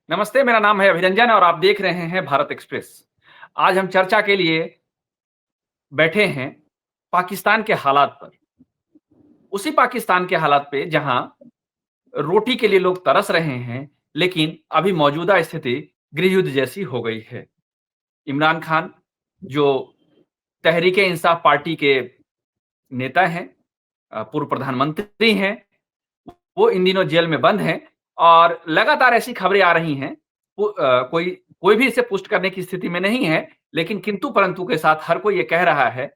नमस्ते, मेरा नाम है अभिरंजन और आप देख रहे हैं भारत एक्सप्रेस। आज हम चर्चा के लिए बैठे हैं पाकिस्तान के हालात पर। उसी पाकिस्तान के हालात पे जहां रोटी के लिए लोग तरस रहे हैं, लेकिन अभी मौजूदा स्थिति गृहयुद्ध जैसी हो गई है। इमरान खान जो तहरीक-ए-इंसाफ पार्टी के नेता हैं, पूर्व प्रधानमंत्री हैं, वो इन दिनों जेल में बंद हैं और लगातार ऐसी खबरें आ रही हैं, कोई कोई भी इसे पुष्ट करने की स्थिति में नहीं है, लेकिन किंतु परंतु के साथ हर कोई ये कह रहा है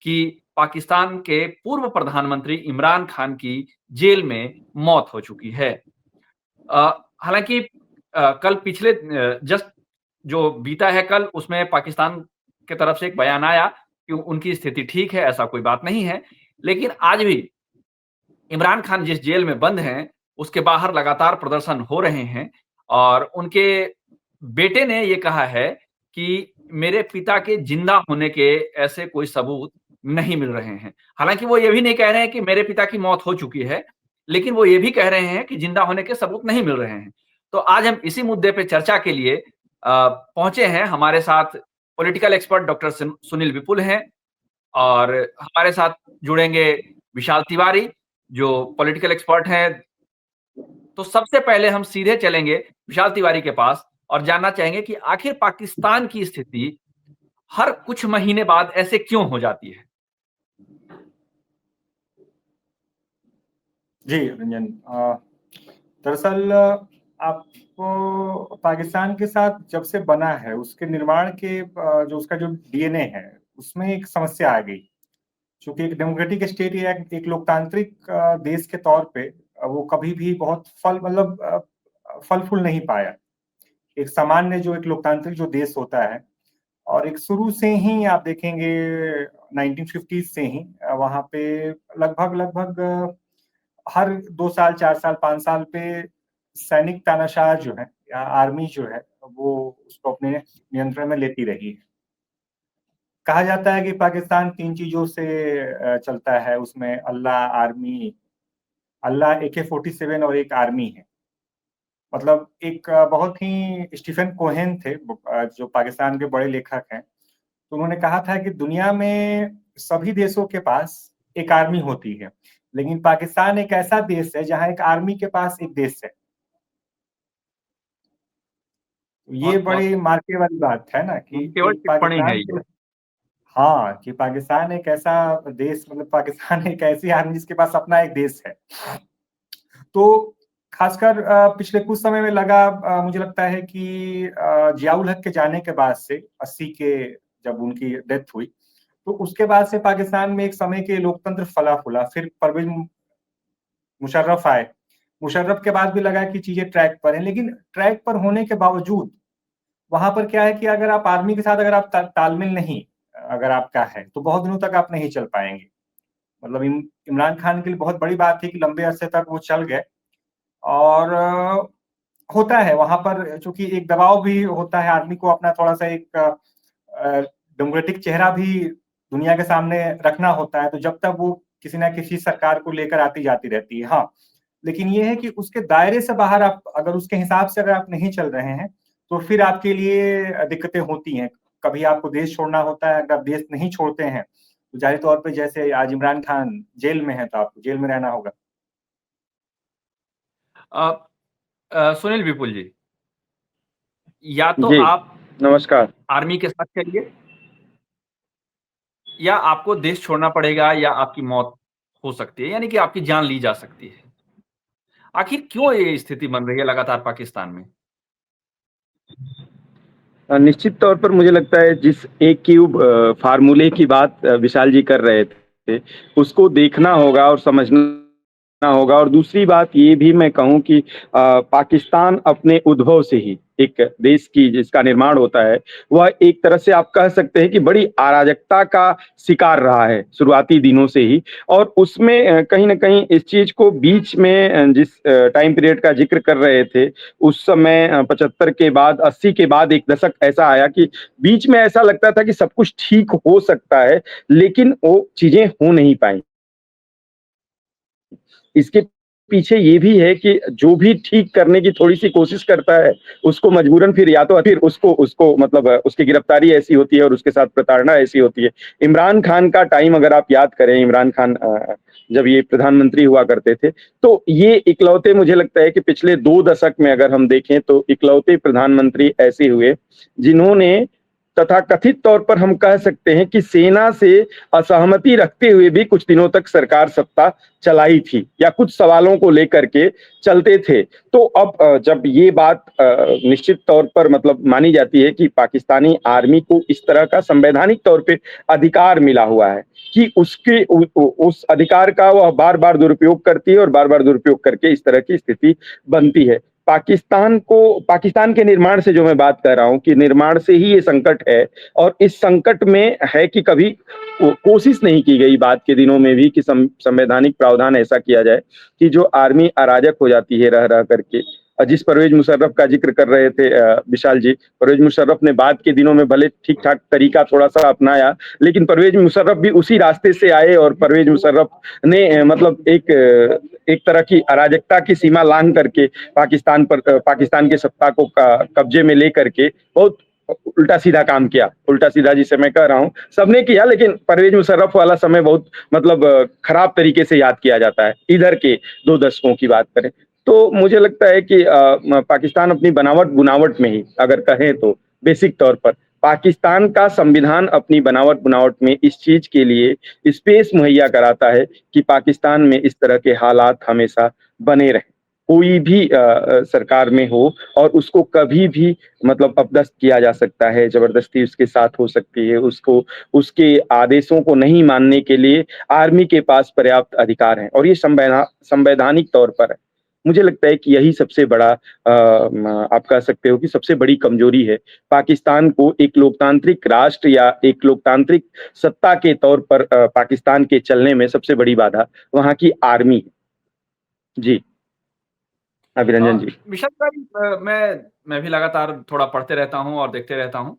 कि पाकिस्तान के पूर्व प्रधानमंत्री इमरान खान की जेल में मौत हो चुकी है। हालाँकि कल पिछले जस्ट जो बीता है कल, उसमें पाकिस्तान की तरफ से एक बयान आया कि उनकी स्थिति ठीक है, ऐसा कोई बात नहीं है। लेकिन आज भी इमरान खान जिस जेल में बंद हैं, उसके बाहर लगातार प्रदर्शन हो रहे हैं और उनके बेटे ने ये कहा है कि मेरे पिता के जिंदा होने के ऐसे कोई सबूत नहीं मिल रहे हैं। हालाँकि वो ये भी नहीं कह रहे हैं कि मेरे पिता की मौत हो चुकी है, लेकिन वो ये भी कह रहे हैं कि जिंदा होने के सबूत नहीं मिल रहे हैं। तो आज हम इसी मुद्दे पे चर्चा के लिए पहुँचे हैं। हमारे साथ पॉलिटिकल एक्सपर्ट डॉक्टर सुनील विपुल हैं और हमारे साथ जुड़ेंगे विशाल तिवारी, जो पॉलिटिकल एक्सपर्ट हैं। तो सबसे पहले हम सीधे चलेंगे विशाल तिवारी के पास और जानना चाहेंगे कि आखिर पाकिस्तान की स्थिति हर कुछ महीने बाद ऐसे क्यों हो जाती है? जी रंजन, दरअसल आपको पाकिस्तान के साथ जब से बना है उसके निर्माण के जो उसका जो डीएनए है उसमें एक समस्या आ गई। चूंकि एक डेमोक्रेटिक स्टेट या एक लोकतांत्रिक देश के तौर पे वो कभी भी बहुत फल फूल नहीं पाया। एक सामान्य जो एक लोकतांत्रिक जो देश होता है और एक शुरू से ही आप देखेंगे 1950 से ही वहां पे लगभग लगभग हर 2 साल 4 साल 5 साल पे सैनिक तानाशाह जो है या आर्मी जो है वो उसको अपने नियंत्रण में लेती रही है। कहा जाता है कि पाकिस्तान 3 चीजों से चलता है, उसमें अल्लाह AK-47 और एक आर्मी है। मतलब एक बहुत ही स्टीफन कोहेन थे जो पाकिस्तान के बड़े लेखक हैं। तो उन्होंने कहा था कि दुनिया में सभी देशों के पास एक आर्मी होती है, लेकिन पाकिस्तान एक ऐसा देश है जहां एक आर्मी के पास एक देश है। ये बहुत बहुत बड़ी मार्के वाली बात है ना कि केवल एक टिप्पणी है ये। हाँ, कि पाकिस्तान एक ऐसा देश, मतलब पाकिस्तान एक ऐसी आर्मी जिसके पास अपना एक देश है। तो खासकर पिछले कुछ समय में लगा, मुझे लगता है कि जियाउल हक के जाने के बाद से 80 के जब उनकी डेथ हुई, तो उसके बाद से पाकिस्तान में एक समय के लोकतंत्र फला फूला। फिर परवेज मुशर्रफ आए। मुशर्रफ के बाद भी लगा कि चीजें ट्रैक पर हैं, लेकिन ट्रैक पर होने के बावजूद वहां पर क्या है कि अगर आप आर्मी के साथ अगर आप तालमेल नहीं अगर आपका है तो बहुत दिनों तक आप नहीं चल पाएंगे। मतलब इमरान खान के लिए बहुत बड़ी बात थी कि लंबे अरसे तक वो चल गए। और होता है वहां पर, चूंकि एक दबाव भी होता है, आदमी को अपना थोड़ा सा एक डेमोक्रेटिक चेहरा भी दुनिया के सामने रखना होता है। तो जब तक वो किसी ना किसी सरकार को लेकर आती जाती रहती है, हाँ, लेकिन ये है कि उसके दायरे से बाहर आप अगर उसके हिसाब से अगर आप नहीं चल रहे हैं तो फिर आपके लिए दिक्कतें होती हैं। कभी आपको देश छोड़ना होता है, अगर आप देश नहीं छोड़ते हैं तो जाहिर तौर पे जैसे आज इमरान खान जेल में है तो आपको जेल में रहना होगा। सुनील विपुल जी, या तो जी, आप नमस्कार। आर्मी के साथ चलिए या आपको देश छोड़ना पड़ेगा या आपकी मौत हो सकती है, यानी कि आपकी जान ली जा सकती है। आखिर क्यों ये स्थिति बन रही है लगातार पाकिस्तान में? निश्चित तौर पर मुझे लगता है जिस एक क्यूब फार्मूले की बात विशाल जी कर रहे थे, उसको देखना होगा और समझना होगा। और दूसरी बात ये भी मैं कहूँ कि पाकिस्तान अपने उद्भव से ही एक देश की जिसका निर्माण होता है, वह एक तरह से आप कह सकते हैं कि बड़ी अराजकता का शिकार रहा है शुरुआती दिनों से ही। और उसमें कहीं न कहीं इस चीज़ को बीच में जिस टाइम पीरियड का ज़िक्र कर रहे थे, उस समय 75 के बाद 80 के बाद एक दशक ऐसा आया कि बीच में ऐसा लगता था कि सब कुछ ठीक हो सकता है, लेकिन वो चीज़ें हो नहीं पाईं। इसके पीछे ये भी है कि जो भी ठीक करने की थोड़ी सी कोशिश करता है, उसको मजबूरन फिर या तो फिर उसको उसको मतलब उसकी गिरफ्तारी ऐसी होती है और उसके साथ प्रताड़ना ऐसी होती है। इमरान खान का टाइम अगर आप याद करें, इमरान खान जब ये प्रधानमंत्री हुआ करते थे, तो ये इकलौते मुझे लगता है कि पिछले 2 दशक में अगर हम देखें तो इकलौते प्रधानमंत्री ऐसे हुए जिन्होंने तथाकथित तौर पर हम कह सकते हैं कि सेना से असहमति रखते हुए भी कुछ दिनों तक सरकार सत्ता चलाई थी या कुछ सवालों को लेकर के चलते थे। तो अब जब ये बात निश्चित तौर पर मतलब मानी जाती है कि पाकिस्तानी आर्मी को इस तरह का संवैधानिक तौर पे अधिकार मिला हुआ है कि उसके उस अधिकार का वह बार-बार दुरुपयोग करती है और बार-बार दुरुपयोग करके इस तरह की स्थिति बनती है। पाकिस्तान के निर्माण से जो मैं बात कर रहा हूँ कि निर्माण से ही ये संकट है और इस संकट में है कि कभी कोशिश नहीं की गई बाद के दिनों में भी कि संवैधानिक प्रावधान ऐसा किया जाए कि जो आर्मी अराजक हो जाती है रह रह करके। जिस परवेज मुशर्रफ का जिक्र कर रहे थे विशाल जी, परवेज मुशर्रफ ने बाद के दिनों में भले ठीक ठाक तरीका थोड़ा सा अपनाया, लेकिन परवेज मुशर्रफ भी उसी रास्ते से आए और परवेज मुशर्रफ ने मतलब एक तरह की अराजकता की सीमा लांघ करके पाकिस्तान के सत्ता को कब्जे में लेकर के बहुत उल्टा सीधा काम किया। उल्टा सीधा जिसे मैं कह रहा हूँ सबने किया, लेकिन परवेज मुशर्रफ वाला समय बहुत मतलब खराब तरीके से याद किया जाता है इधर के 2 दशकों की बात करें तो। मुझे लगता है कि पाकिस्तान अपनी बनावट बुनावट में ही अगर कहें तो बेसिक तौर पर पाकिस्तान का संविधान अपनी बनावट बुनावट में इस चीज के लिए स्पेस मुहैया कराता है कि पाकिस्तान में इस तरह के हालात हमेशा बने रहें, कोई भी सरकार में हो और उसको कभी भी मतलब अपदस्थ किया जा सकता है, जबरदस्ती उसके साथ हो सकती है, उसको उसके आदेशों को नहीं मानने के लिए आर्मी के पास पर्याप्त अधिकार हैं और ये संवैधानिक तौर पर है। मुझे लगता है कि यही सबसे बड़ा आप कह सकते हो कि सबसे बड़ी कमजोरी है पाकिस्तान को एक लोकतांत्रिक राष्ट्र या एक लोकतांत्रिक सत्ता के तौर पर पाकिस्तान के चलने में सबसे बड़ी बाधा वहां की आर्मी है। जी अभिरंजन जी। विशाल भाई, मैं भी लगातार थोड़ा पढ़ते रहता हूँ और देखते रहता हूँ।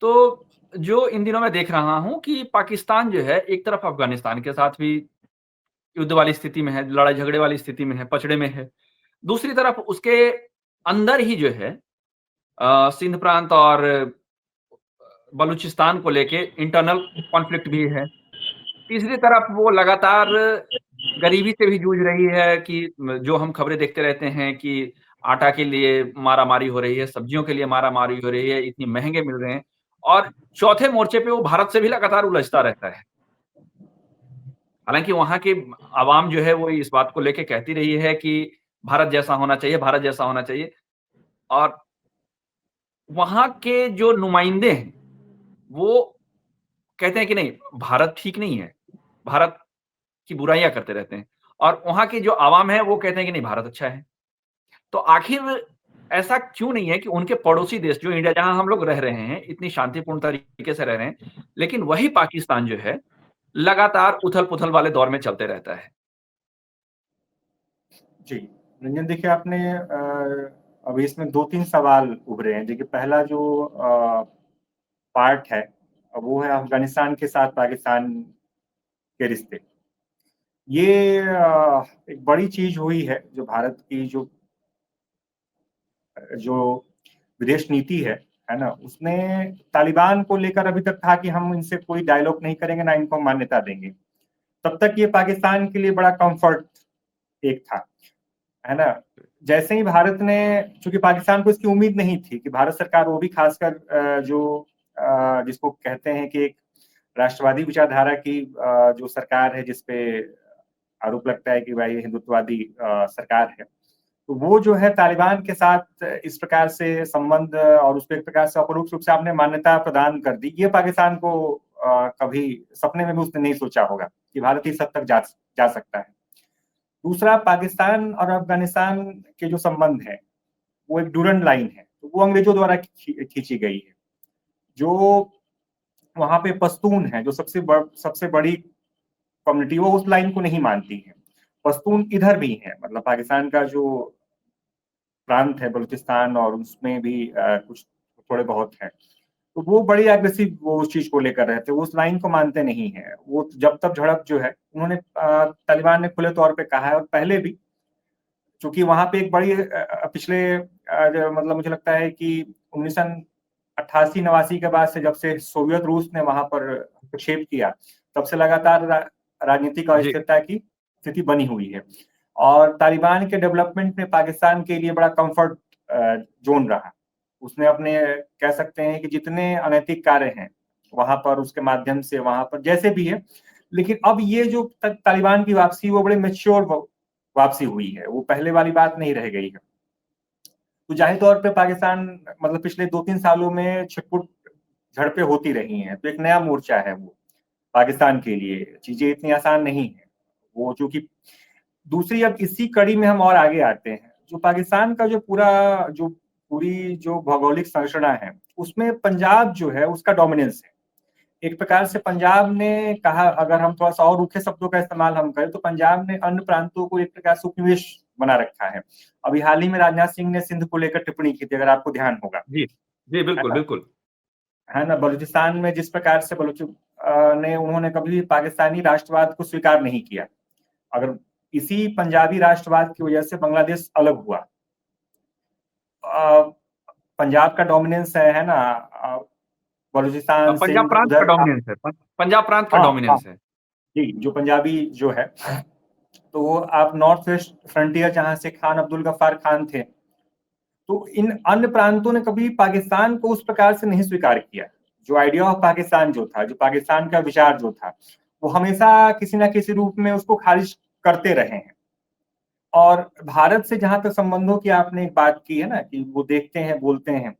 तो जो इन दिनों मैं देख रहा हूँ कि पाकिस्तान जो है एक तरफ अफ़गानिस्तान के साथ भी युद्ध वाली स्थिति में है, लड़ाई झगड़े वाली स्थिति में है, पचड़े में है। दूसरी तरफ उसके अंदर ही जो है सिंध प्रांत और बलूचिस्तान को लेके इंटरनल कॉन्फ्लिक्ट भी है। तीसरी तरफ वो लगातार गरीबी से भी जूझ रही है कि जो हम खबरें देखते रहते हैं कि आटा के लिए मारामारी हो रही है, सब्जियों के लिए मारामारी हो रही है, इतनी महँगे मिल रहे हैं और चौथे मोर्चे पे वो भारत से भी लगातार उलझता रहता है। हालाँकि वहाँ की आवाम जो है वो इस बात को लेके कहती रही है कि भारत जैसा होना चाहिए, भारत जैसा होना चाहिए और वहाँ के जो नुमाइंदे हैं, वो कहते हैं कि नहीं, भारत ठीक नहीं है, भारत की बुराइयाँ करते रहते हैं और वहाँ की जो आवाम है वो कहते हैं कि नहीं भारत अच्छा है। तो आखिर ऐसा क्यों नहीं है कि उनके पड़ोसी देश जो इंडिया जहाँ हम लोग रह रहे हैं, इतनी शांतिपूर्ण तरीके से रह रहे हैं, लेकिन वही पाकिस्तान जो है, लगातार उथल-पुथल वाले दौर में चलते रहता है। जी, रंजन देखिए आपने अभी इसमें 2-3 सवाल उभरे हैं। देखिए पहला जो पार्ट है वो है अफ़गानिस्तान के साथ पाकिस्तान के रिश्ते। ये एक बड़ी चीज़ हुई है जो भारत की जो विदेश नीति है ना? उसने तालिबान को लेकर अभी तक था कि हम इनसे कोई डायलॉग नहीं करेंगे, ना इनको मान्यता देंगे। तब तक ये पाकिस्तान के लिए बड़ा कम्फर्ट एक था, है ना? जैसे ही भारत ने, चूँकि पाकिस्तान को इसकी उम्मीद नहीं थी कि भारत सरकार, वो भी खासकर जिसको कहते हैं कि एक राष्ट्रवादी विचारधारा की जो सरकार है, जिसपे आरोप लगता है कि भाई हिंदुत्ववादी सरकार है। तो वो जो है तालिबान के साथ इस प्रकार से संबंध और उसको एक प्रकार से अपरोक्ष रूप से आपने मान्यता प्रदान कर दी। ये पाकिस्तान को कभी सपने में भी उसने नहीं सोचा होगा कि भारत इस हद तक जा सकता है। दूसरा, पाकिस्तान और अफ़गानिस्तान के जो संबंध है, वो एक डूरंड लाइन है, तो वो अंग्रेजों द्वारा खींची गई है। जो वहाँ पे पश्तून है, जो सबसे बड़ी कम्युनिटी, वो उस लाइन को नहीं मानती है। पश्तून इधर भी हैं, मतलब पाकिस्तान का जो प्रांत है बलूचिस्तान, और उसमें भी कुछ थोड़े बहुत हैं। तो वो बड़ी एग्रेसिव वो उस चीज़ को लेकर रहते हैं, वो उस लाइन को मानते नहीं हैं। वो जब तब झड़प जो है, उन्होंने तालिबान ने खुले तौर पे कहा है और पहले भी चूंकि वहां पे एक बड़ी पिछले मतलब मुझे लगता है कि 1988-89 के बाद से, जब से सोवियत रूस ने वहां पर हस्तक्षेप किया, तब से लगातार राजनीतिक अस्थिरता की स्थिति बनी हुई है। और तालिबान के डेवलपमेंट में पाकिस्तान के लिए बड़ा कंफर्ट जोन रहा। उसने अपने, कह सकते हैं कि जितने अनैतिक कार्य हैं वहां पर, उसके माध्यम से वहां पर जैसे भी है, लेकिन अब ये जो तालिबान की वापसी, वो बड़े मेच्योर वापसी हुई है, वो पहले वाली बात नहीं रह गई है। तो जाहिर तौर पे पाकिस्तान, मतलब पिछले 2-3 सालों में छिटपुट झड़पें होती रही हैं, तो एक नया मोर्चा है वो पाकिस्तान के लिए। चीजें इतनी आसान नहीं है वो, चूंकि दूसरी, अब इसी कड़ी में हम और आगे आते हैं, जो पाकिस्तान का जो पूरी जो भौगोलिक संरचना है, उसमें पंजाब जो है उसका डोमिनेंस है। एक प्रकार से पंजाब ने कहा, अगर हम थोड़ा सा और रूखे शब्दों का इस्तेमाल हम करें, तो पंजाब ने अन्य प्रांतों को एक प्रकार से उपनिवेश बना रखा है। अभी हाल ही में राजनाथ सिंह ने सिंध को लेकर टिप्पणी की थी, अगर आपको ध्यान होगा। जी जी, बिल्कुल बिल्कुल। है ना, बलूचिस्तान में जिस प्रकार से उन्होंने कभी भी पाकिस्तानी राष्ट्रवाद को स्वीकार नहीं किया। अगर इसी पंजाबी राष्ट्रवाद की वजह से बांग्लादेश अलग हुआ। पंजाब का डोमिनेंस है ना, बलूचिस्तान, पंजाब सिंध प्रांत का उधर। डोमिनेंस है, पंजाब प्रांत का हाँ, डोमिनेंस है। जी, जो पंजाबी जो है, तो वो आप नॉर्थ वेस्ट फ्रंटियर, जहां से खान अब्दुल गफ्फार खान थे, तो इन अन्य प्रांतों ने कभी पाकिस्तान को उस प्रकार से नहीं स्वीकार किया। जो आइडिया ऑफ पाकिस्तान जो था, जो पाकिस्तान का विचार जो था, वो हमेशा किसी ना किसी रूप में उसको खारिज करते रहे हैं। और भारत से जहां तक संबंधों की आपने एक बात की है ना, कि वो देखते हैं, बोलते हैं,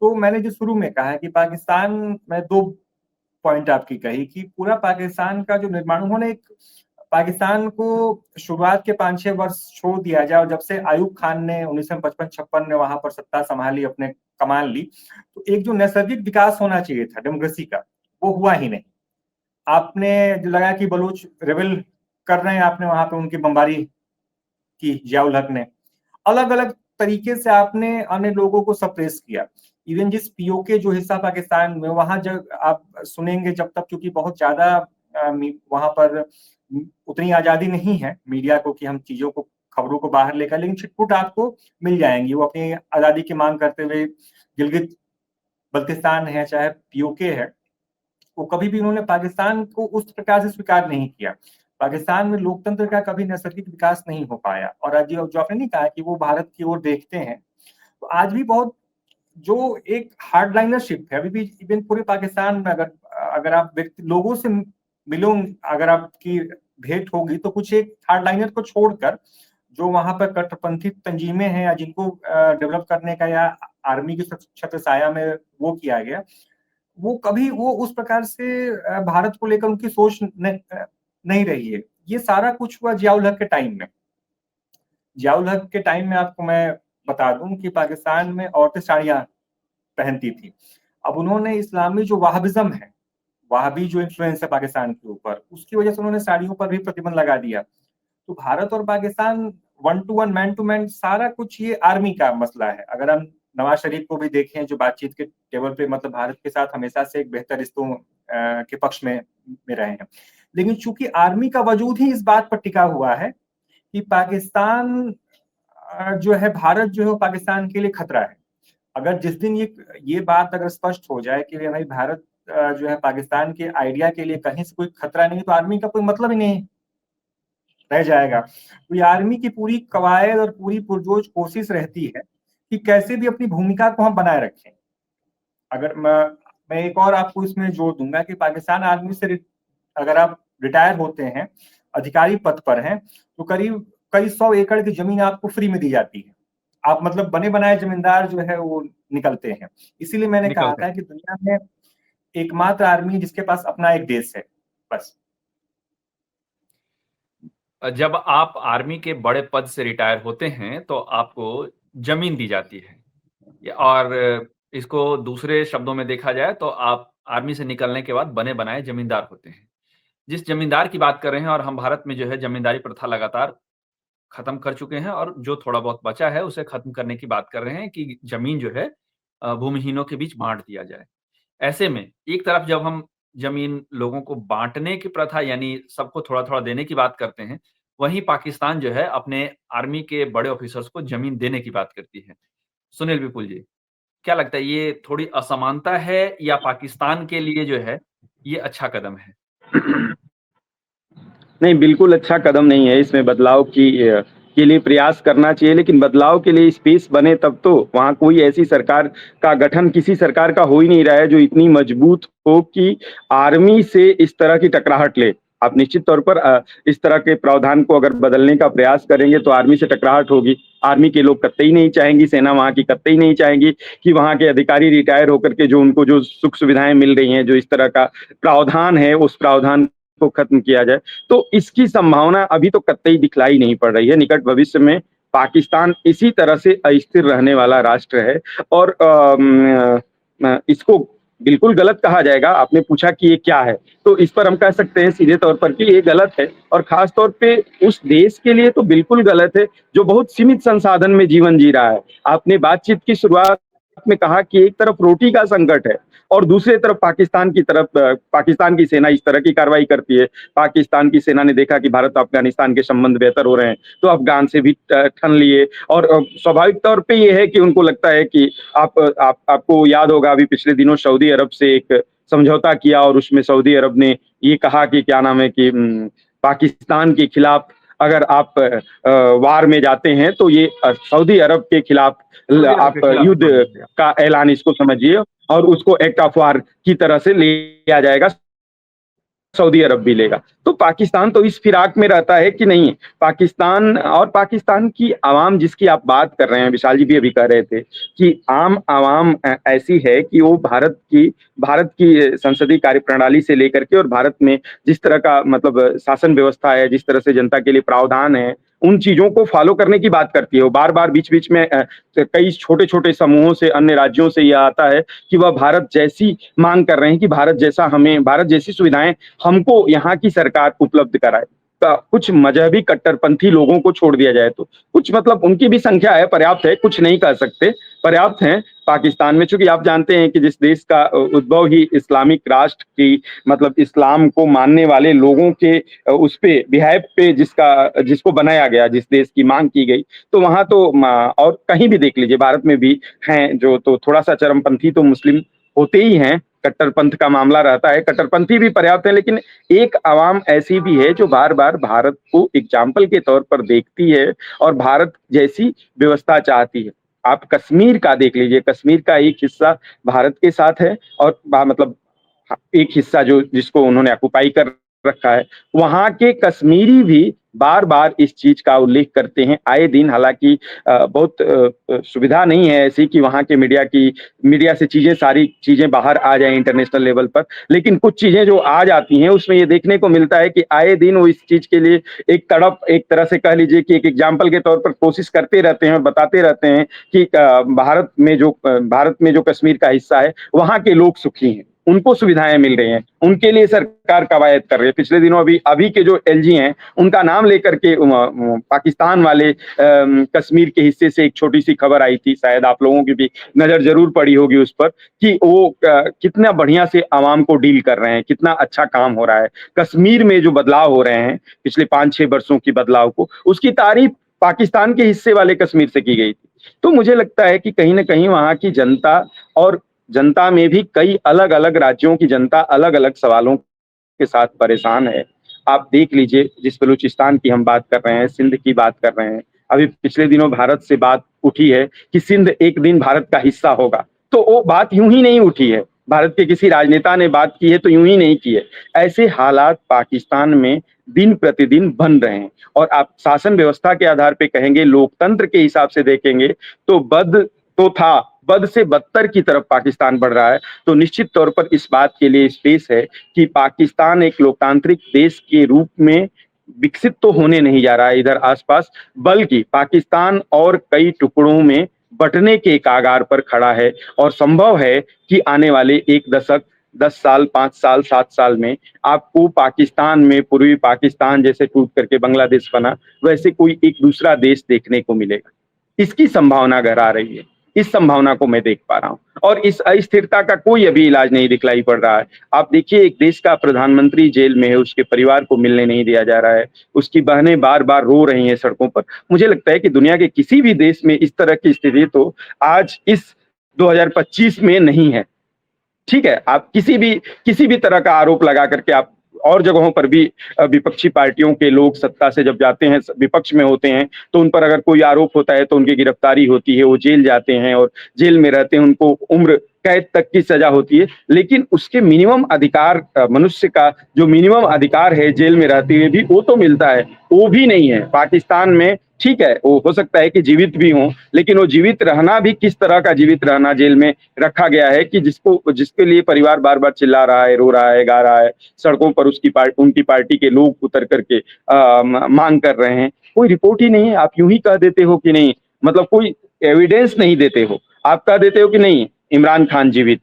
तो मैंने जो शुरू में कहा है कि पाकिस्तान में 2 पॉइंट आपकी कही, कि पूरा पाकिस्तान का जो निर्माण, उन्होंने एक पाकिस्तान को शुरुआत के 5-6 वर्ष छोड़ दिया जाए, और जब से आयूब खान ने 1955-56 में वहां पर सत्ता संभाली, अपने कमान ली, तो एक जो नैसर्गिक विकास होना चाहिए था डेमोक्रेसी का, वो हुआ ही नहीं। आपने जो लगा कि बलूच रेबेल कर रहे हैं, आपने वहां पे उनकी बमबारी की, जियाउल हक ने अलग अलग तरीके से आपने अन्य लोगों को सप्रेस किया। इवन जिस पीओके जो हिस्सा पाकिस्तान में, वहां जब आप सुनेंगे, जब तक क्योंकि बहुत ज्यादा वहां पर उतनी आजादी नहीं है मीडिया को कि हम चीजों को, खबरों को बाहर लेकर, लेकिन छिटपुट आपको मिल जाएंगी। वो अपनी आजादी की मांग करते हुए, गिलगित बल्तिस्तान है चाहे पीओके है, वो कभी भी उन्होंने पाकिस्तान को उस प्रकार से स्वीकार नहीं किया। पाकिस्तान में लोकतंत्र का कभी नैसर्गिक विकास नहीं हो पाया। और आज जो आपने नहीं कहा कि वो भारत की ओर देखते हैं, तो आज भी बहुत जो एक हार्डलाइनरशिप है अभी भी, इवन पूरे पाकिस्तान में, अगर आप लोगों से मिलो, अगर आपकी भेंट होगी, तो कुछ एक हार्डलाइनर को छोड़कर जो वहां पर कट्टरपंथी तंजीमें हैं, या जिनको डेवलप करने का, या आर्मी की छत्र छाया में वो किया गया, वो कभी वो उस प्रकार से भारत को लेकर उनकी सोच नहीं रही है। ये सारा कुछ हुआ जियाउल हक के टाइम में। जियाउल हक के टाइम में आपको मैं बता दूं कि पाकिस्तान में औरतें साड़ियां पहनती थी। अब उन्होंने इस्लामी जो वहाबिज्म है, वहाबी जो इन्फ्लुएंस है पाकिस्तान के ऊपर, उसकी वजह से उन्होंने साड़ियों पर भी प्रतिबंध लगा दिया। तो भारत और Pakistan, 1 to 1, man to man, सारा कुछ ये आर्मी का मसला है। अगर हम नवाज शरीफ को भी देखें, जो बातचीत के टेबल पे, मतलब भारत के साथ हमेशा से एक बेहतर रिश्तों के पक्ष में रहे हैं, लेकिन चूंकि आर्मी का वजूद ही इस बात पर टिका हुआ है कि पाकिस्तान जो है, भारत जो है, पाकिस्तान के लिए खतरा है। अगर जिस दिन ये बात अगर स्पष्ट हो जाए कि भाई भारत जो है पाकिस्तान के आइडिया के लिए कहीं से कोई खतरा नहीं, तो आर्मी का कोई मतलब ही नहीं रह जाएगा। तो ये आर्मी की पूरी कवायद और पूरी पुरजोर कोशिश रहती है कि कैसे भी अपनी भूमिका को हम बनाए रखें। अगर मैं एक और आपको इसमें जोड़ दूंगा कि पाकिस्तान आर्मी से अगर आप रिटायर होते हैं, अधिकारी पद पर हैं, तो करीब कई 100 एकड़ की जमीन आपको फ्री में दी जाती है। आप मतलब बने बनाए जमींदार जो है वो निकलते हैं। इसीलिए मैंने कहा था कि दुनिया में एकमात्र आर्मी जिसके पास अपना एक देश है, बस। जब आप आर्मी के बड़े पद से रिटायर होते हैं तो आपको जमीन दी जाती है, और इसको दूसरे शब्दों में देखा जाए तो आप आर्मी से निकलने के बाद बने बनाए जमींदार होते हैं। जिस जमींदार की बात कर रहे हैं, और हम भारत में जो है जमींदारी प्रथा लगातार खत्म कर चुके हैं, और जो थोड़ा बहुत बचा है उसे खत्म करने की बात कर रहे हैं कि जमीन जो है भूमिहीनों के बीच बांट दिया जाए। ऐसे में एक तरफ जब हम जमीन लोगों को बांटने की प्रथा, यानी सबको थोड़ा-थोड़ा देने की बात करते हैं, वहीं पाकिस्तान जो है अपने आर्मी के बड़े ऑफिसर्स को जमीन देने की बात करती है। सुनील विपुल जी, क्या लगता है ये थोड़ी असमानता है या पाकिस्तान के लिए जो है ये अच्छा कदम है? नहीं, बिल्कुल अच्छा कदम नहीं है। इसमें बदलाव के लिए प्रयास करना चाहिए, लेकिन बदलाव के लिए स्पेस बने तब तो। वहाँ कोई ऐसी सरकार का गठन किसी सरकार का हो ही नहीं रहा है जो इतनी मजबूत हो कि आर्मी से इस तरह की टकराहट ले। आप निश्चित तौर पर इस तरह के प्रावधान को अगर बदलने का प्रयास करेंगे तो आर्मी से टकराहट होगी। आर्मी के लोग कतई नहीं चाहेंगी, सेना वहाँ की कतई नहीं चाहेंगी कि वहाँ के अधिकारी रिटायर होकर के जो उनको जो सुख सुविधाएं मिल रही हैं, जो इस तरह का प्रावधान है, उस प्रावधान को खत्म किया जाए। तो इसकी संभावना अभी तो कतई दिखलाई नहीं पड़ रही है। निकट भविष्य में पाकिस्तान इसी तरह से अस्थिर रहने वाला राष्ट्र है और इसको बिल्कुल गलत कहा जाएगा। आपने पूछा कि ये क्या है, तो इस पर हम कह सकते हैं सीधे तौर पर कि ये गलत है, और खास तौर पे उस देश के लिए तो बिल्कुल गलत है जो बहुत सीमित संसाधन में जीवन जी रहा है। आपने बातचीत की शुरुआत में कहा कि एक तरफ रोटी का संकट है और दूसरी तरफ पाकिस्तान की सेना इस तरह की कार्रवाई करती है। पाकिस्तान की सेना ने देखा कि भारत अफगानिस्तान के संबंध बेहतर हो रहे हैं तो अफगान से भी ठन लिए, और स्वाभाविक तौर पे ये है कि उनको लगता है कि आपको याद होगा अभी पिछले दिनों सऊदी अरब से एक समझौता किया और उसमें सऊदी अरब ने ये कहा कि क्या नाम है कि पाकिस्तान के खिलाफ अगर आप वार में जाते हैं तो ये सऊदी अरब के खिलाफ आप युद्ध का ऐलान इसको समझिए, और उसको एक्ट ऑफ वार की तरह से लिया जाएगा, सऊदी अरब भी लेगा। तो पाकिस्तान तो इस फिराक में रहता है कि नहीं, पाकिस्तान और पाकिस्तान की आवाम जिसकी आप बात कर रहे हैं, विशाल जी भी अभी कह रहे थे कि आम आवाम ऐसी है कि वो भारत की संसदीय कार्यप्रणाली से लेकर के और भारत में जिस तरह का मतलब शासन व्यवस्था है, जिस तरह से जनता के लिए प्रावधान है, उन चीजों को फॉलो करने की बात करती है। वो बार बार बीच बीच में कई छोटे छोटे समूहों से, अन्य राज्यों से यह आता है कि वह भारत जैसी मांग कर रहे हैं कि भारत जैसी सुविधाएं हमको यहाँ की सरकार उपलब्ध कराए। कुछ मजहबी कट्टरपंथी लोगों को छोड़ दिया जाए तो कुछ मतलब उनकी भी संख्या है, पर्याप्त है, कुछ नहीं कह सकते, पर्याप्त है पाकिस्तान में। चूंकि आप जानते हैं कि जिस देश का उद्भव ही इस्लामिक राष्ट्र की मतलब इस्लाम को मानने वाले लोगों के उस पे बिहेव पे जिसको बनाया गया, जिस देश की मांग की गई, तो वहां तो और कहीं भी देख लीजिए भारत में भी हैं जो तो थोड़ा सा चरमपंथी तो मुस्लिम होते ही हैं। कट्टरपंथ का मामला रहता है, कट्टरपंथी भी पर्याप्त है, लेकिन एक आवाम ऐसी भी है जो बार बार भारत को एग्जाम्पल के तौर पर देखती है और भारत जैसी व्यवस्था चाहती है। आप कश्मीर का देख लीजिए, कश्मीर का एक हिस्सा भारत के साथ है और मतलब एक हिस्सा जो जिसको उन्होंने ऑक्युपाई कर रखा है, वहां के कश्मीरी भी बार बार इस चीज का उल्लेख करते हैं आए दिन। हालांकि बहुत सुविधा नहीं है ऐसी कि वहां के मीडिया से सारी चीजें बाहर आ जाए इंटरनेशनल लेवल पर, लेकिन कुछ चीजें जो आ जाती हैं उसमें ये देखने को मिलता है कि आए दिन वो इस चीज के लिए एक तरह से कह लीजिए कि एक एग्जाम्पल के तौर पर कोशिश करते रहते हैं और बताते रहते हैं कि भारत में जो कश्मीर का हिस्सा है वहां के लोग सुखी हैं, उनको सुविधाएं मिल रही हैं, उनके लिए सरकार कवायद कर रही है। पिछले दिनों अभी के जो एलजी हैं उनका नाम लेकर के पाकिस्तान वाले कश्मीर के हिस्से से एक छोटी सी खबर आई थी, शायद आप लोगों की भी नजर जरूर पड़ी होगी उस पर, कि वो कितना बढ़िया से आवाम को डील कर रहे हैं, कितना अच्छा काम हो रहा है। कश्मीर में जो बदलाव हो रहे हैं पिछले 5-6 वर्षों की बदलाव को, उसकी तारीफ पाकिस्तान के हिस्से वाले कश्मीर से की गई थी। तो मुझे लगता है कि कहीं ना कहीं वहां की जनता और जनता में भी कई अलग अलग राज्यों की जनता अलग अलग सवालों के साथ परेशान है। आप देख लीजिए, जिस बलूचिस्तान की हम बात कर रहे हैं, सिंध की बात कर रहे हैं, अभी पिछले दिनों भारत से बात उठी है कि सिंध एक दिन भारत का हिस्सा होगा, तो वो बात यूं ही नहीं उठी है, भारत के किसी राजनेता ने बात की है तो यूं ही नहीं की है। ऐसे हालात पाकिस्तान में दिन प्रतिदिन बन रहे हैं, और आप शासन व्यवस्था के आधार पे कहेंगे, लोकतंत्र के हिसाब से देखेंगे तो बद से बदतर की तरफ पाकिस्तान बढ़ रहा है। तो निश्चित तौर पर इस बात के लिए स्पेस है कि पाकिस्तान एक लोकतांत्रिक देश के रूप में विकसित तो होने नहीं जा रहा है इधर आसपास, बल्कि पाकिस्तान और कई टुकड़ों में बंटने के कागार पर खड़ा है। और संभव है कि आने वाले एक दशक, 10 साल, 5 साल, 7 साल में आपको पाकिस्तान में पूर्वी पाकिस्तान जैसे टूट करके बांग्लादेश बना, वैसे कोई एक दूसरा देश देखने को मिलेगा। इसकी संभावना गहरा रही है। इस संभावना को मैं देख पा रहा हूँ। और इस अस्थिरता का कोई अभी इलाज नहीं दिखलाई पड़ रहा है। आप देखिए, एक देश का प्रधानमंत्री जेल में है, उसके परिवार को मिलने नहीं दिया जा रहा है, उसकी बहनें बार बार रो रही हैं सड़कों पर। मुझे लगता है कि दुनिया के किसी भी देश में इस तरह की स्थिति तो आज इस 2025 में नहीं है। ठीक है, आप किसी भी तरह का आरोप लगा करके आप और जगहों पर भी विपक्षी पार्टियों के लोग सत्ता से जब जाते हैं, विपक्ष में होते हैं, तो उन पर अगर कोई आरोप होता है तो उनकी गिरफ्तारी होती है, वो जेल जाते हैं और जेल में रहते हैं, उनको उम्र कैद तक की सजा होती है। लेकिन उसके मिनिमम अधिकार, मनुष्य का जो मिनिमम अधिकार है जेल में रहते हुए भी, वो तो मिलता है, वो भी नहीं है पाकिस्तान में। ठीक है, वो हो सकता है कि जीवित भी हों, लेकिन वो जीवित रहना भी किस तरह का जीवित रहना जेल में रखा गया है कि जिसके लिए परिवार बार बार चिल्ला रहा है, रो रहा है, गा रहा है, सड़कों पर उनकी पार्टी के लोग उतर करके मांग कर रहे हैं। कोई रिपोर्ट ही नहीं है। आप यूं ही कह देते हो कि नहीं, मतलब कोई एविडेंस नहीं देते हो। आप कह देते हो कि नहीं, इमरान खान जीवित,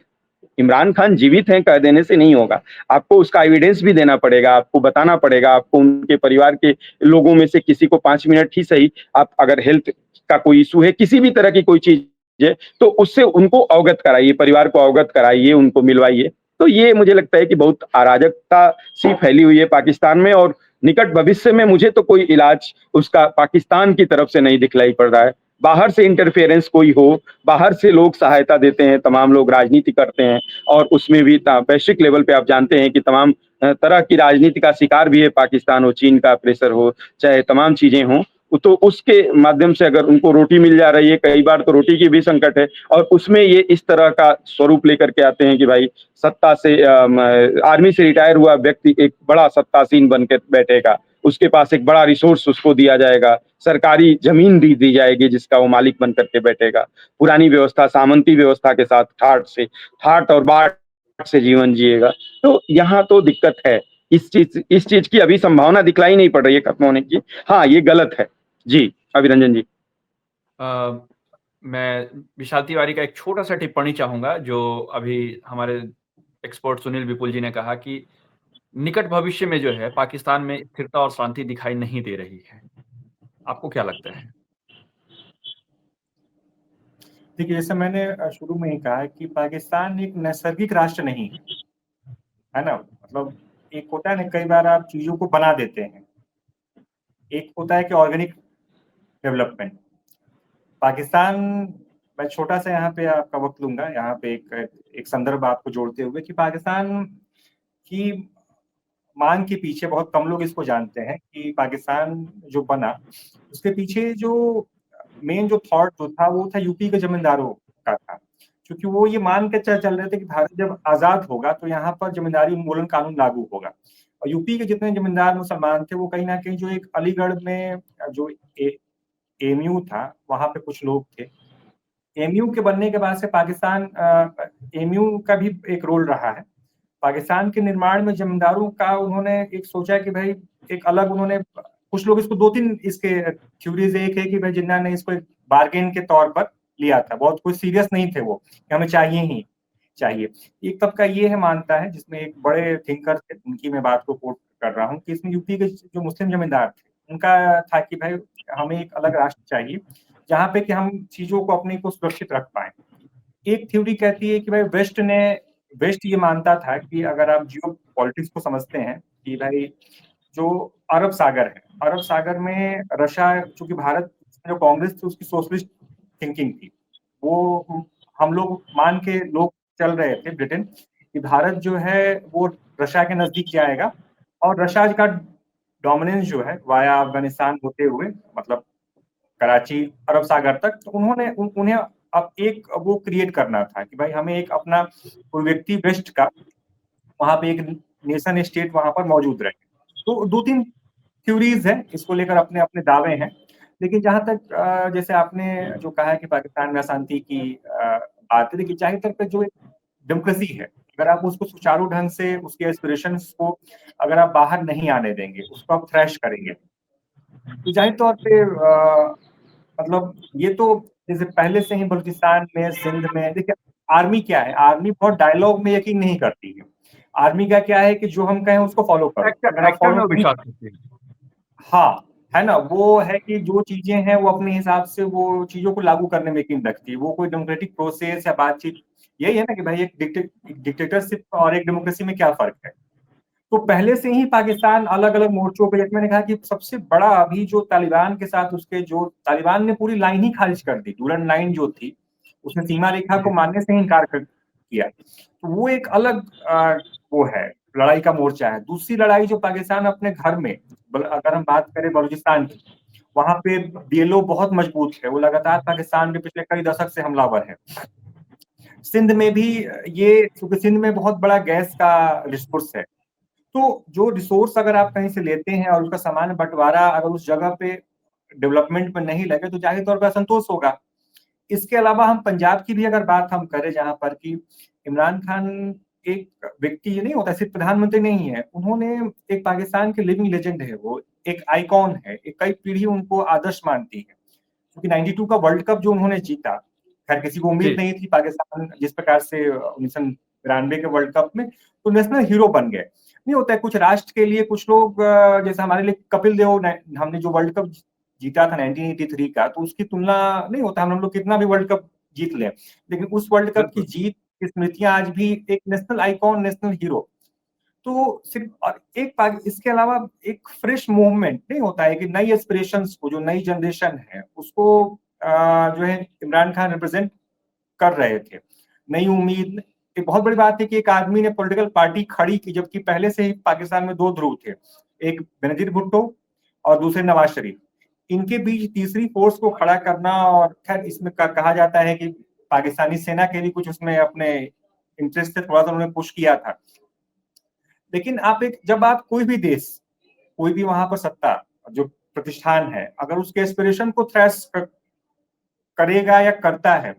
इमरान खान जीवित हैं कह देने से नहीं होगा, आपको उसका एविडेंस भी देना पड़ेगा, आपको बताना पड़ेगा, आपको उनके परिवार के लोगों में से किसी को 5 मिनट ही सही, आप अगर हेल्थ का कोई इशू है, किसी भी तरह की कोई चीज है, तो उससे उनको अवगत कराइए, परिवार को अवगत कराइए, उनको मिलवाइए। तो ये मुझे लगता है कि बहुत अराजकता सी फैली हुई है पाकिस्तान में, और निकट भविष्य में मुझे तो कोई इलाज उसका पाकिस्तान की तरफ से नहीं दिखलाई पड़ रहा है। बाहर से इंटरफेरेंस कोई हो, बाहर से लोग सहायता देते हैं, तमाम लोग राजनीति करते हैं, और उसमें भी वैश्विक लेवल पे आप जानते हैं कि तमाम तरह की राजनीति का शिकार भी है पाकिस्तान हो, चीन का प्रेशर हो, चाहे तमाम चीजें हों, तो उसके माध्यम से अगर उनको रोटी मिल जा रही है, कई बार तो रोटी की भी संकट है, और उसमें ये इस तरह का स्वरूप लेकर के आते हैं कि भाई सत्ता से आर्मी से रिटायर हुआ व्यक्ति एक बड़ा सत्तासीन बन के बैठेगा, उसके पास एक बड़ा रिसोर्स उसको दिया जाएगा, सरकारी जमीन दी जाएगी जिसका वो मालिक बन करके बैठेगा, पुरानी व्यवस्था सामंती व्यवस्था के साथ ठाट और बाट से जीवन जिएगा। तो यहाँ तो दिक्कत है, इस चीज की अभी संभावना दिखलाई नहीं पड़ रही है खत्म होने की। हाँ, ये गलत है जी। अभिरंजन जी, मैं विशाल तिवारी का एक छोटा सा टिप्पणी चाहूंगा, जो अभी हमारे एक्सपर्ट सुनील विपुल जी ने कहा कि निकट भविष्य में जो है पाकिस्तान में स्थिरता और शांति दिखाई नहीं दे रही है। आपको क्या लगता है? देखिए, जैसे मैंने शुरू में ही कहा है कि पाकिस्तान एक नैसर्गिक राष्ट्र नहीं है ना। मतलब एक होता है ना, कई बार आप चीजों को बना देते हैं, एक होता है कि ऑर्गेनिक डेवलपमेंट। पाकिस्तान, मैं छोटा सा यहाँ पे आपका वक्त लूंगा, यहाँ पे एक संदर्भ आपको जोड़ते हुए कि पाकिस्तान की मांग के पीछे बहुत कम लोग इसको जानते हैं कि पाकिस्तान जो बना उसके पीछे जो मेन जो थॉट जो था वो था यूपी के जमींदारों का था, क्योंकि वो ये मान के चल रहे थे कि भारत जब आजाद होगा तो यहाँ पर जमींदारी उन्मूलन कानून लागू होगा। और यूपी के जितने जमींदार मुसलमान थे वो कहीं ना कहीं जो एक अलीगढ़ में जो एमयू था वहां पे कुछ लोग थे। एमयू के बनने के बाद से पाकिस्तान, एमयू का भी एक रोल रहा है पाकिस्तान के निर्माण में। जमींदारों का उन्होंने एक सोचा कि भाई एक अलग, उन्होंने कुछ लोग इसको 2-3 इसके थ्योरीज, एक है कि भाई जिन्ना ने इसको एक बार्गेन के तौर पर लिया था, बहुत कोई सीरियस नहीं थे वो कि हमें चाहिए ही चाहिए। एक तबका ये है मानता है, जिसमें एक बड़े थिंकर थे, उनकी मैं बात को कोट कर रहा हूँ, कि इसमें यूपी के जो मुस्लिम जमींदार थे उनका था कि भाई हमें एक अलग राष्ट्र चाहिए जहाँ पे कि हम चीजों को अपने को सुरक्षित रख पाए। एक थ्योरी कहती है कि भाई वेस्ट ये मानता था कि अगर आप जियो पॉलिटिक्स को समझते हैं कि भाई जो अरब सागर है, अरब सागर में रशिया, चूंकि भारत जो कांग्रेस थी उसकी सोशलिस्ट थिंकिंग थी, वो हम लोग मान के लोग चल रहे थे ब्रिटेन कि भारत जो है वो रशिया के नजदीक जाएगा, और रशिया का डोमिनेंस जो है वाया अफगानिस्तान होते हुए, मतलब कराची अरब सागर तक, तो उन्हें अब एक वो क्रिएट करना था कि भाई हमें एक अपना कोई व्यक्ति वेस्ट का वहां पे एक नेशन स्टेट वहां पर मौजूद रहे। तो 2-3 थ्योरीज है इसको लेकर, अपने अपने दावे हैं। लेकिन जहां तक जैसे आपने जो कहा है कि पाकिस्तान में अशांति की बात है, देखिए जाहिर तौर पर जो एक डेमोक्रेसी है, अगर आप उसको सुचारू ढंग से उसके एस्पिरेशंस को अगर आप बाहर नहीं आने देंगे, उसको आप थ्रैश करेंगे, तो जाहिर तौर पे मतलब ये तो जैसे पहले से ही बलूचिस्तान में, सिंध में, देखिए आर्मी क्या है, आर्मी बहुत डायलॉग में यकीन नहीं करती है। आर्मी का क्या है कि जो हम कहें उसको फॉलो करो, अगर आप एक्टर में फॉलो वो नहीं, विश्वास करते हैं। हाँ है ना, वो है कि जो चीजें हैं वो अपने हिसाब से वो चीजों को लागू करने में यकीन रखती है, वो कोई डेमोक्रेटिक प्रोसेस या बातचीत, यही है ना कि भाई एक डिक्टेटरशिप और एक डेमोक्रेसी में क्या फर्क है। तो पहले से ही पाकिस्तान अलग अलग मोर्चों पे, जैसे मैंने कहा कि सबसे बड़ा अभी जो तालिबान के साथ उसके जो तालिबान ने पूरी लाइन ही खारिज कर दी, डूरन लाइन जो थी उसने सीमा रेखा को मानने से ही इनकार कर किया। तो वो एक अलग वो है, लड़ाई का मोर्चा है। दूसरी लड़ाई जो पाकिस्तान अपने घर में, अगर हम बात करें बलूचिस्तान की, वहां पे बीएलओ बहुत मजबूत है, वो लगातार पाकिस्तान के पिछले कई दशक से हमलावर है। सिंध में भी ये, क्योंकि सिंध में बहुत बड़ा गैस का रिसोर्स है, तो जो रिसोर्स अगर आप कहीं से लेते हैं और उसका सामान्य बंटवारा अगर उस जगह पे डेवलपमेंट में नहीं लगे तो जाहिर तौर पर असंतोष होगा। इसके अलावा हम पंजाब की भी अगर बात हम करें, जहां पर कि इमरान खान एक व्यक्ति ये नहीं होता, सिर्फ प्रधानमंत्री नहीं है, उन्होंने एक पाकिस्तान के लिविंग लेजेंड है, वो एक आइकॉन है, एक कई पीढ़ी उनको आदर्श मानती है, क्योंकि 92 का वर्ल्ड कप जो उन्होंने जीता, खैर किसी को उम्मीद नहीं थी पाकिस्तान जिस प्रकार से 1993 के वर्ल्ड कप में, तो नेशनल हीरो बन गए। नहीं होता है कुछ राष्ट्र के लिए, कुछ लोग जैसे हमारे लिए कपिल देव, हमने जो वर्ल्ड कप जीता था 1983 का, तो उसकी तुलना नहीं होता, हम लोग कितना भी वर्ल्ड कप जीत लें, लेकिन उस वर्ल्ड कप की जीत की स्मृतियां आज भी एक नेशनल आइकॉन, नेशनल हीरो। तो सिर्फ और एक इसके अलावा एक फ्रेश मूवमेंट नहीं होता है कि नई एस्पिरेशंस को, जो नई जनरेशन है उसको जो है इमरान खान रिप्रेजेंट कर रहे थे, नई उम्मीद। एक बहुत बड़ी बात है कि एक आदमी ने पॉलिटिकल पार्टी खड़ी की, जबकि पहले से ही पाकिस्तान में दो ध्रुव थे, एक बेनजीर भुट्टो और दूसरे नवाज शरीफ, इनके बीच तीसरी फोर्स को खड़ा करना, और खैर इसमें कहा जाता है कि पाकिस्तानी सेना के लिए कुछ उसमें अपने इंटरेस्ट से थोड़ा सा उन्होंने पुश किया था। लेकिन जब आप कोई भी देश, कोई भी वहां पर सत्ता जो प्रतिष्ठान है, अगर उसके एस्पिरेशन को थ्रेश करेगा या करता है,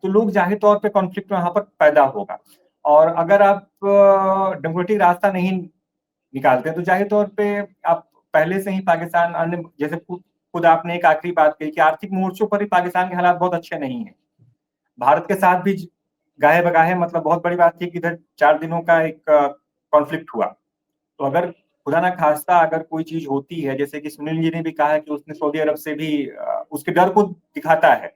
तो लोग जाहिर तौर पे कॉन्फ्लिक्ट वहां पर पैदा होगा। और अगर आप डेमोक्रेटिक रास्ता नहीं निकालते तो जाहिर तौर पे आप पहले से ही पाकिस्तान अन्य, जैसे खुद आपने एक आखिरी बात कही कि आर्थिक मोर्चों पर ही पाकिस्तान के हालात बहुत अच्छे नहीं है। भारत के साथ भी गाहे बगाहे, मतलब बहुत बड़ी बात थी कि इधर 4 दिनों का एक कॉन्फ्लिक्ट हुआ। तो अगर खुदा ना खास्ता अगर कोई चीज होती है, जैसे कि सुनील जी ने भी कहा कि उसने सऊदी अरब से भी उसके डर को दिखाता है,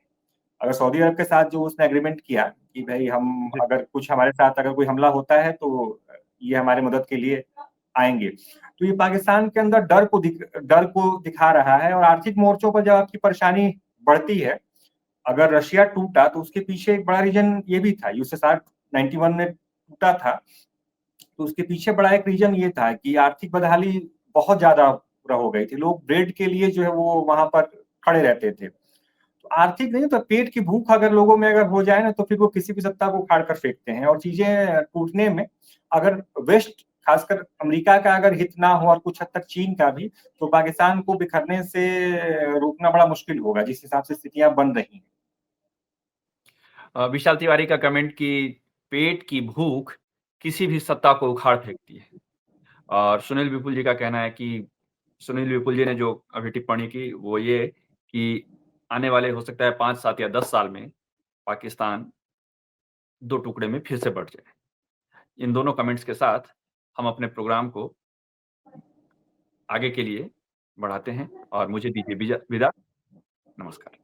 अगर सऊदी अरब के साथ जो उसने एग्रीमेंट किया कि भाई हम अगर कुछ हमारे साथ अगर कोई हमला होता है तो ये हमारे मदद के लिए आएंगे, तो ये पाकिस्तान के अंदर डर को दिखा रहा है। और आर्थिक मोर्चों पर जब आपकी परेशानी बढ़ती है, अगर रशिया टूटा तो उसके पीछे एक बड़ा रीजन ये भी था, यूएसएसआर 91 में टूटा था, तो उसके पीछे बड़ा एक रीजन ये था कि आर्थिक बदहाली बहुत ज्यादा हो गई थी, लोग ब्रेड के लिए जो है वो वहां पर खड़े रहते थे। तो आर्थिक नहीं तो पेट की भूख अगर लोगों में अगर हो जाए ना, तो फिर वो किसी भी सत्ता को उखाड़ कर फेंकते हैं। और चीजें टूटने में अगर वेस्ट, खासकर अमेरिका का अगर हित ना हो और कुछ हद तक चीन का भी, तो पाकिस्तान को बिखरने से रोकना बड़ा मुश्किल होगा, जिस हिसाब से स्थितियां बन रही हैं। विशाल तिवारी का कमेंट कि पेट की भूख किसी भी सत्ता को उखाड़ फेंकती है। और सुनील विपुल जी का कहना है कि सुनील विपुल जी ने जो अभी टिप्पणी की वो ये कि आने वाले हो सकता है 5, 7 या 10 साल में पाकिस्तान 2 टुकड़े में फिर से बँट जाए। इन दोनों कमेंट्स के साथ हम अपने प्रोग्राम को आगे के लिए बढ़ाते हैं और मुझे दीजिए विदा। नमस्कार।